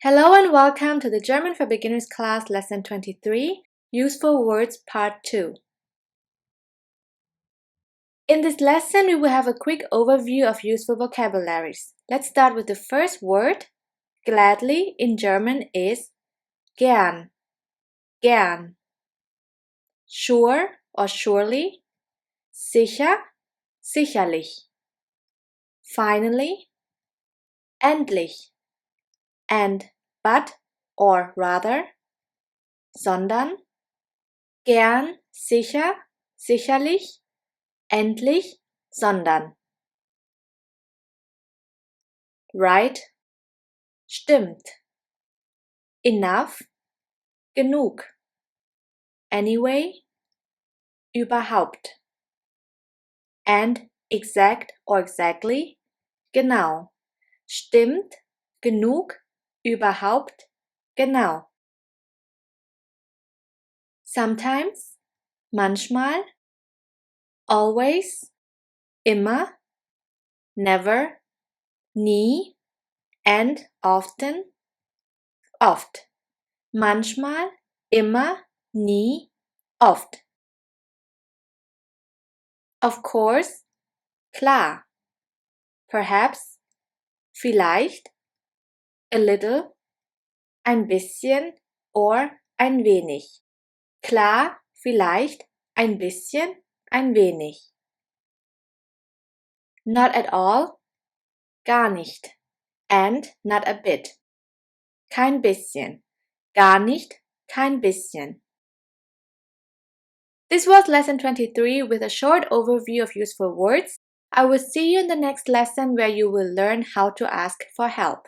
Hello and welcome to the German for Beginners class lesson 23, Useful Words Part 2. In this lesson, we will have a quick overview of useful vocabularies. Let's start with the first word. Gladly in German is gern, gern. Sure or surely, sicher, sicherlich. Finally, endlich, and but or rather, sondern, gern, sicher, sicherlich, endlich, sondern. Right, stimmt. Enough, genug. Anyway, überhaupt. And exact or exactly, genau. Stimmt, genug, überhaupt, genau. Sometimes, manchmal, always, immer, never, nie, and often, oft. Manchmal, immer, nie, oft. Of course, klar. Perhaps, vielleicht, a little, ein bisschen or ein wenig. Klar, vielleicht, ein bisschen, ein wenig. Not at all, gar nicht. And not a bit. Kein bisschen. Gar nicht, kein bisschen. This was lesson 23 with a short overview of useful words. I will see you in the next lesson where you will learn how to ask for help.